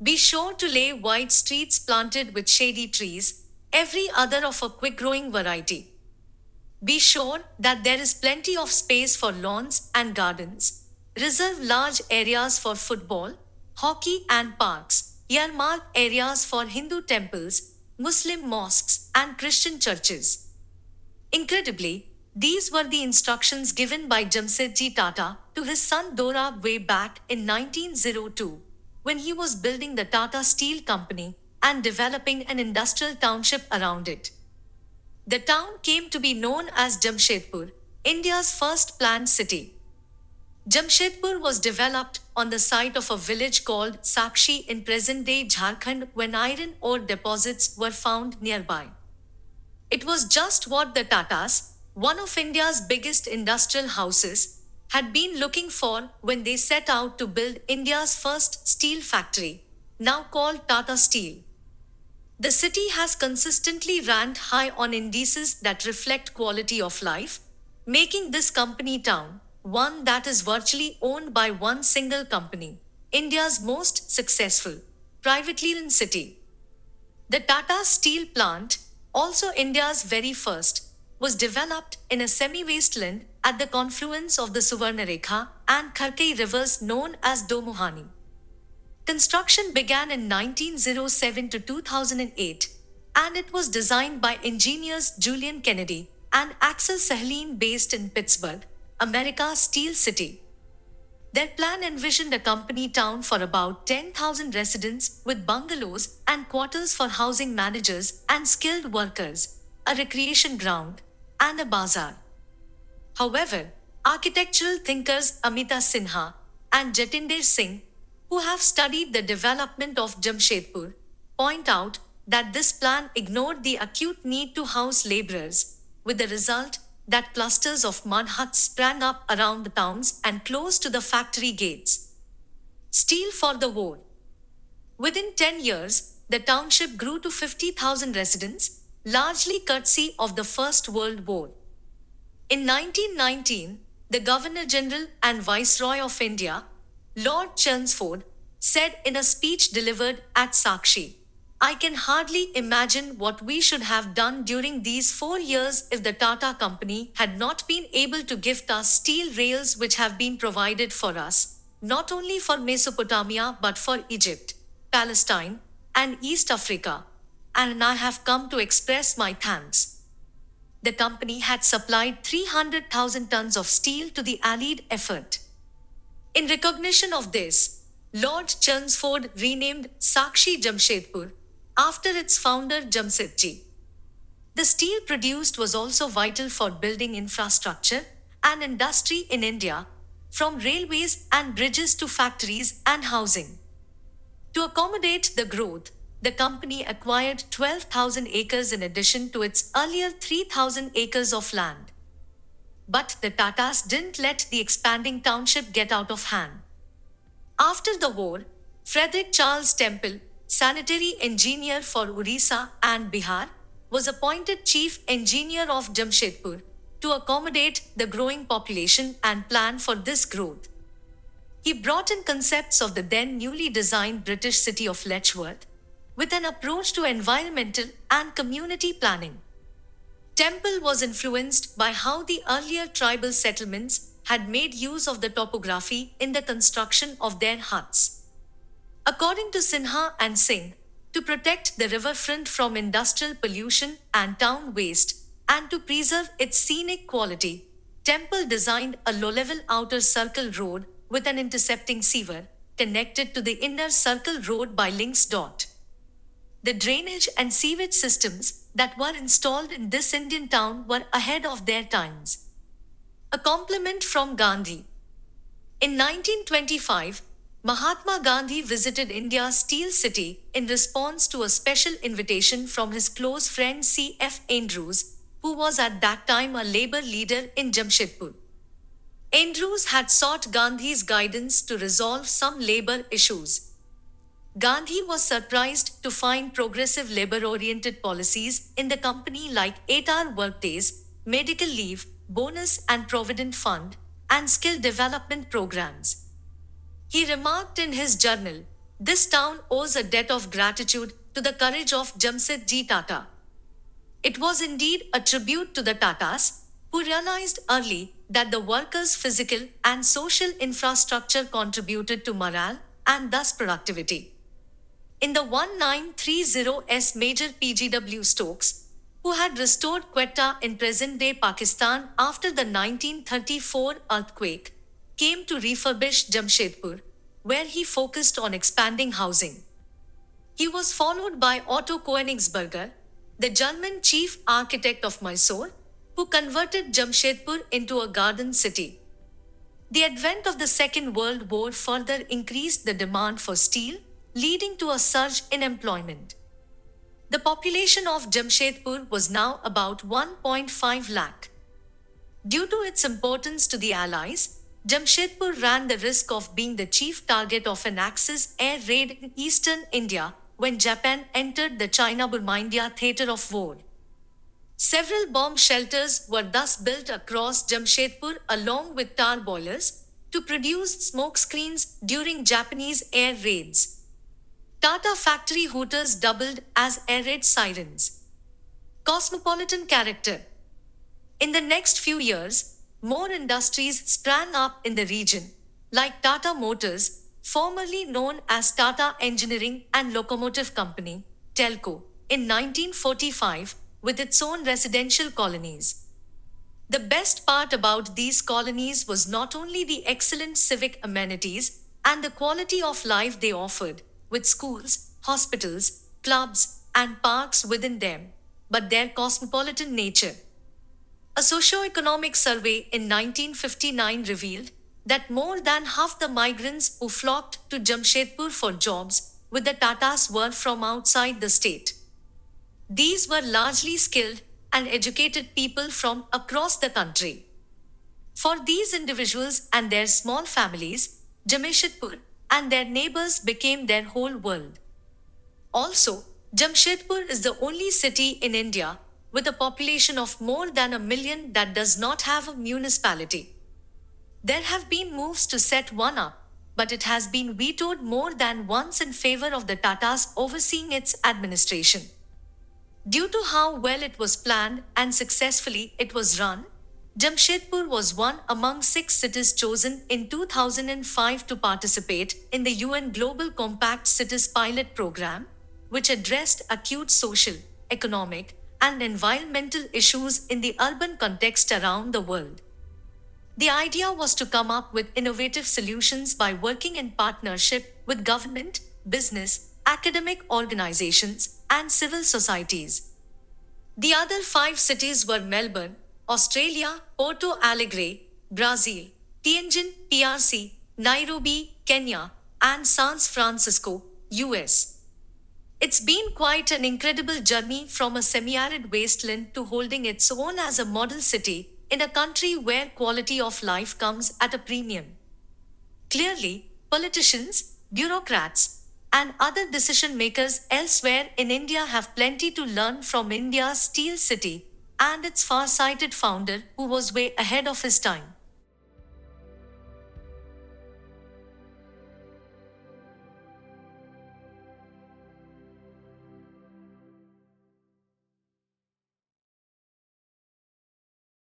Be sure to lay wide streets planted with shady trees, every other of a quick growing variety. Be sure that there is plenty of space for lawns and gardens. Reserve large areas for football, hockey, and parks. Earmark areas for Hindu temples, Muslim mosques, and Christian churches. Incredibly, these were the instructions given by Jamsetji Tata to his son Dora way back in 1902 when he was building the Tata Steel Company and developing an industrial township around it. The town came to be known as Jamshedpur, India's first planned city. Jamshedpur was developed on the site of a village called Sakshi in present day Jharkhand when iron ore deposits were found nearby. It was just what the Tatas, one of India's biggest industrial houses, had been looking for when they set out to build India's first steel factory, now called Tata Steel. The city has consistently ranked high on indices that reflect quality of life, making this company town one that is virtually owned by one single company, India's most successful privately run city. The Tata Steel plant, also India's very first, was developed in a semi wasteland at the confluence of the Suvarnarekha and Kharkai rivers known as Domuhani. Construction began in 1907 to 2008, and it was designed by engineers Julian Kennedy and Axel Sahlin based in Pittsburgh, America's Steel City. Their plan envisioned a company town for about 10,000 residents with bungalows and quarters for housing managers and skilled workers, a recreation ground, and a bazaar. However, architectural thinkers Amita Sinha and Jatinder Singh, who have studied the development of Jamshedpur, point out that this plan ignored the acute need to house laborers, with the result that clusters of mud huts sprang up around the towns and close to the factory gates. Steel for the war. Within 10 years, the township grew to 50,000 residents, largely courtesy of the First World War. In 1919, the Governor General and Viceroy of India, Lord Chelmsford, said in a speech delivered at Sakshi, I can hardly imagine what we should have done during these 4 years if the Tata Company had not been able to gift us steel rails which have been provided for us, not only for Mesopotamia but for Egypt, Palestine, and East Africa, and I have come to express my thanks. The company had supplied 300,000 tons of steel to the Allied effort. In recognition of this, Lord Chelmsford renamed Sakshi Jamshedpur after its founder Jamsetji. The steel produced was also vital for building infrastructure and industry in India, from railways and bridges to factories and housing. To accommodate the growth, the company acquired 12,000 acres in addition to its earlier 3,000 acres of land. But the Tatas didn't let the expanding township get out of hand. After the war, Frederick Charles Temple, sanitary engineer for Orissa and Bihar, was appointed chief engineer of Jamshedpur to accommodate the growing population and plan for this growth. He brought in concepts of the then newly designed British city of Letchworth with an approach to environmental and community planning. Temple was influenced by how the earlier tribal settlements had made use of the topography in the construction of their huts. According to Sinha and Singh, to protect the riverfront from industrial pollution and town waste, and to preserve its scenic quality, Temple designed a low-level outer circle road with an intercepting sewer connected to the inner circle road by links. The drainage and sewage systems that were installed in this Indian town were ahead of their times. A compliment from Gandhi. In 1925, Mahatma Gandhi visited India's steel city in response to a special invitation from his close friend C.F. Andrews, who was at that time a labor leader in Jamshedpur. Andrews had sought Gandhi's guidance to resolve some labor issues. Gandhi was surprised to find progressive labor-oriented policies in the company like 8-hour workdays, medical leave, bonus and provident fund, and skill development programs. He remarked in his journal, This town owes a debt of gratitude to the courage of Jamsetji Tata. It was indeed a tribute to the Tatas, who realized early that the workers' physical and social infrastructure contributed to morale and thus productivity. In the 1930s, Major PGW Stokes, who had restored Quetta in present day Pakistan after the 1934 earthquake, came to refurbish Jamshedpur, where he focused on expanding housing. He was followed by Otto Königsberger, the German chief architect of Mysore, who converted Jamshedpur into a garden city. The advent of the Second World War further increased the demand for steel, leading to a surge in employment. The population of Jamshedpur was now about 1.5 lakh. Due to its importance to the Allies, Jamshedpur ran the risk of being the chief target of an Axis air raid in eastern India when Japan entered the China-Burma-India theatre of war. Several bomb shelters were thus built across Jamshedpur along with tar boilers to produce smoke screens during Japanese air raids. Tata factory hooters doubled as air raid sirens. Cosmopolitan character. In the next few years, more industries sprang up in the region, like Tata Motors, formerly known as Tata Engineering and Locomotive Company, Telco, in 1945, with its own residential colonies. The best part about these colonies was not only the excellent civic amenities and the quality of life they offered, with schools, hospitals, clubs, and parks within them, but their cosmopolitan nature. A socio-economic survey in 1959 revealed that more than half the migrants who flocked to Jamshedpur for jobs with the Tatas were from outside the state. These were largely skilled and educated people from across the country. For these individuals and their small families, Jamshedpur and their neighbors became their whole world. Also, Jamshedpur is the only city in India with a population of more than 1 million that does not have a municipality. There have been moves to set one up, but it has been vetoed more than once in favor of the Tatas overseeing its administration. Due to how well it was planned and successfully it was run, Jamshedpur was one among 6 cities chosen in 2005 to participate in the UN Global Compact Cities Pilot Program, which addressed acute social, economic, and environmental issues in the urban context around the world. The idea was to come up with innovative solutions by working in partnership with government, business, academic organizations, and civil societies. The other 5 cities were Melbourne, Australia, Porto Alegre, Brazil, Tianjin, PRC, Nairobi, Kenya, and San Francisco, US. It's been quite an incredible journey from a semi-arid wasteland to holding its own as a model city in a country where quality of life comes at a premium. Clearly, politicians, bureaucrats, and other decision makers elsewhere in India have plenty to learn from India's steel city and its far-sighted founder who was way ahead of his time.